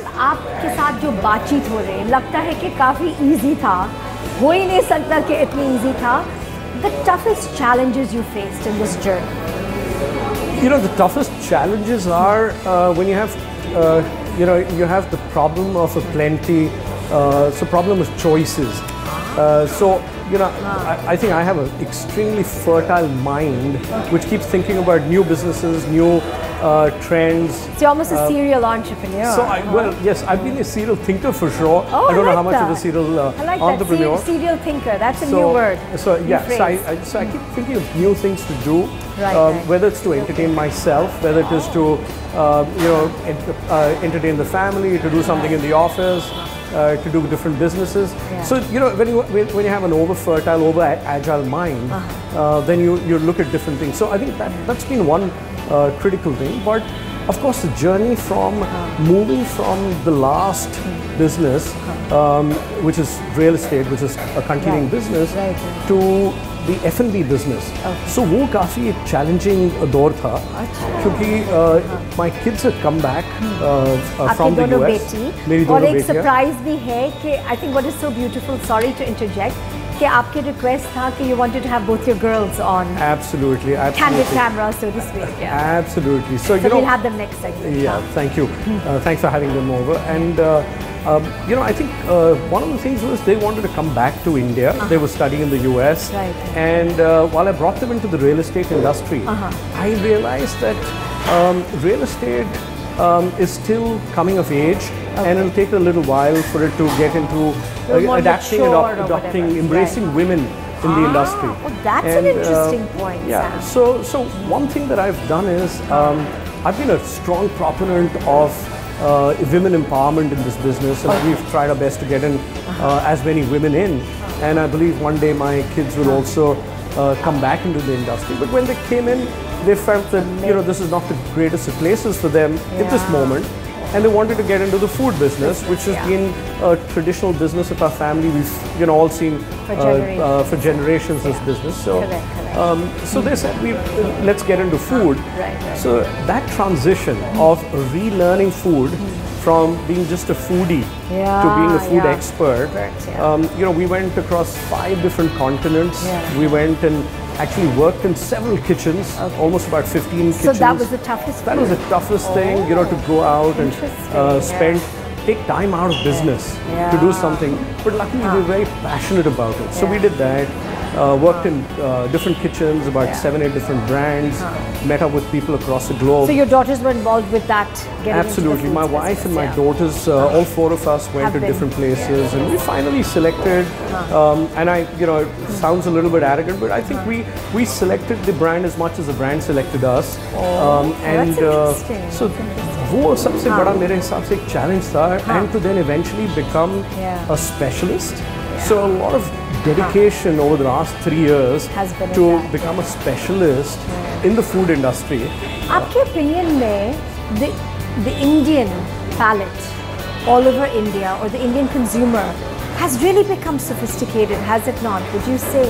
आपके साथ जो बातचीत हो रही है लगता है कि काफ़ी इजी था, हो ही नहीं सकता कि इतनी इजी था. The toughest challenges you faced in this journey? You know, the toughest challenges are when you have, you have the problem of a plenty, so problem of choices. So, you know, I think I have an extremely fertile mind which keeps thinking about new businesses, new trends. So you're almost a serial entrepreneur. So, well, yes, I've been a serial thinker for sure. Oh, I don't know like how much that. of a serial I like entrepreneur. That. Serial thinker, that's a new word. So, yeah, phrase. so I keep thinking of new things to do, right. Whether it's to entertain myself, whether it is to, entertain the family, to do something in the office, to do different businesses. Yeah. So, you know, when you have an over-fertile, over-agile mind, then you look at different things. So I think that's been one critical thing. But of course, the journey from moving from the last business, which is real estate, which is a continuing business, to the F&B business. So वो काफ़ी एक challenging दौर था क्योंकि my kids had come back from the US. मेरी दोनों और एक बेटियाँ. surprise भी है कि I think what is so beautiful, sorry to interject, कि आपकी request था कि you wanted to have both your girls on. Absolutely, Candid camera, so to speak. Yeah. Absolutely. So you we'll know, have them next segment. Yeah, thank you. Thanks for having them over. And you know, I think one of the things was they wanted to come back to India. They were studying in the US. Right. And while I brought them into the real estate industry, I realized that real estate is still coming of age, and it'll take a little while for it to get into adapting, adopting, embracing women in the industry. Well, that's an interesting point. Yeah. Sam. So one thing that I've done is I've been a strong proponent of women empowerment in this business, and we've tried our best to get in as many women in. And I believe one day my kids will also come back into the industry. But when they came in, they felt that this is not the greatest of places for them at this moment. And they wanted to get into the food business, which has been a traditional business of our family. We've all seen for generations this business. So, so they said, let's get into food. So that transition of relearning food from being just a foodie to being a food expert, we went across 5 different continents. We went and actually worked in several kitchens, almost about 15 kitchens. So that was the toughest thing? That was the toughest thing, to go out and take time out of business to do something. But luckily, we were very passionate about it. So we did that, worked in different kitchens, about 7, 8 different brands, met up with people across the globe. So your daughters were involved with that? Absolutely. My wife and my daughters, all 4 of us went to different places, and we finally selected, and it sounds a little bit arrogant, but I think we selected the brand as much as the brand selected us. And so वो सबसे बड़ा मेरे हिसाब से एक challenge था, and to then eventually become a specialist. So a lot of dedication over the last 3 years to become a specialist in the food industry. आपके opinion में the Indian palate all over India, or the Indian consumer, has really become sophisticated, has it not? Would you say?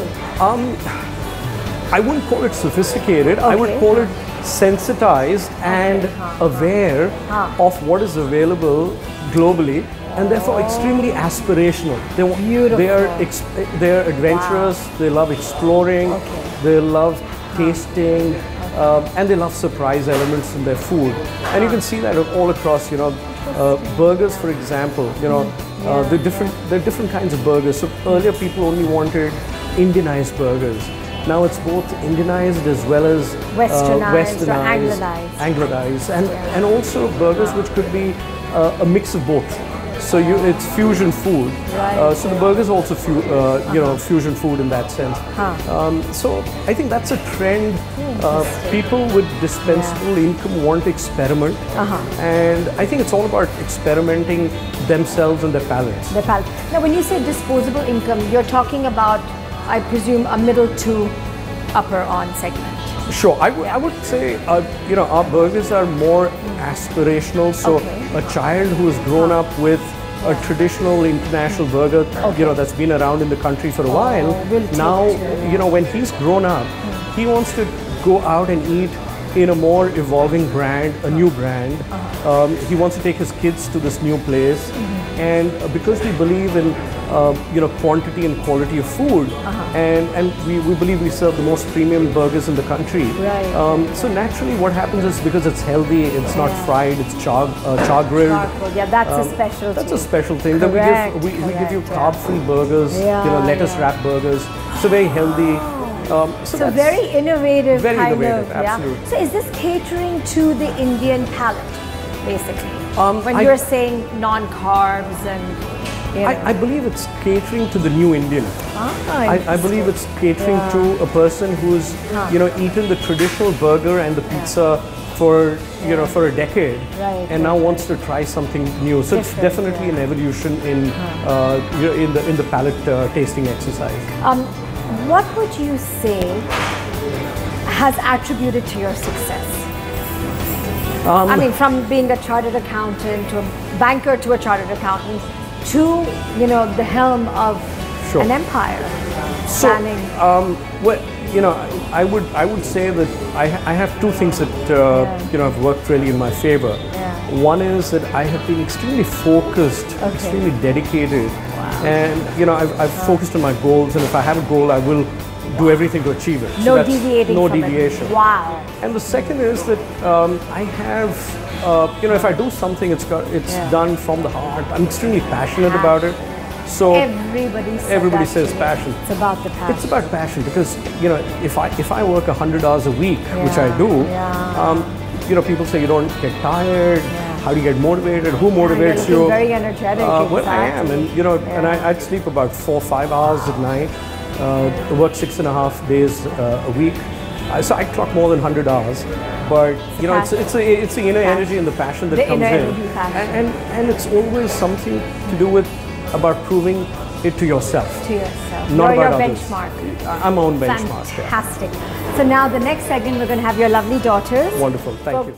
I wouldn't call it sophisticated. I would call it sensitized and aware of what is available globally, and therefore extremely aspirational. They are adventurous. They love exploring. They love tasting, and they love surprise elements in their food. And you can see that all across. Burgers, for example. There are different kinds of burgers. So earlier, people only wanted Indianized burgers. Now it's both Indianized as well as Westernized, Anglicized, and also burgers which could be a mix of both. So it's fusion food. So the burger is also fusion food in that sense. So I think that's a trend. People with dispensable income want to experiment, and I think it's all about experimenting themselves and their palates. Now, when you say disposable income, you're talking about, I presume, a middle to upper on segment. Sure, I would say our burgers are more aspirational. So a child who has grown up with a traditional international burger, that's been around in the country for a while. Now, when he's grown up, he wants to go out and eat in a more evolving brand, a new brand. He wants to take his kids to this new place, and because we believe in quantity and quality of food, and we believe we serve the most premium burgers in the country. Right. So naturally, what happens is because it's healthy, it's not fried, it's char grilled. Yeah, that's a specialty. That's a special thing. Then we give you carb-free burgers, lettuce wrap burgers. So very healthy. So very innovative, very kind innovative, of. absolutely. Yeah. So is this catering to the Indian palate, basically? When you're saying non-carbs and, you know. I believe it's catering to the new Indian. I believe it's catering to a person who's eaten the traditional burger and the pizza for for a decade, and now wants to try something new. So it's definitely an evolution in the palate tasting exercise. What would you say has attributed to your success? I mean, from being a chartered accountant to a banker to a chartered accountant to the helm of an empire. So, planning. I would say that I have two things that have worked really in my favor. One is that I have been extremely focused, extremely dedicated, and I've focused on my goals. And if I have a goal, I will do everything to achieve it. No deviating. No from deviation. It. Wow. And the second is that I have, if I do something, it's done from the heart. I'm extremely passionate about it. So everybody says passion. It's about the passion. It's about passion because if I work 100 hours a week, which I do, people say you don't get tired. How do you get motivated? Who motivates you? Very energetic. Well, I am, and and I'd sleep about 4 or 5 hours at night. Work 6.5 days a week. So I clock more than 100 hours. But it's the inner energy and the passion that comes in, and it's always something to do with about proving it to yourself. Not You're about your others. benchmark. I'm my own benchmark. Fantastic. So now the next segment, we're going to have your lovely daughters. Wonderful. Thank you.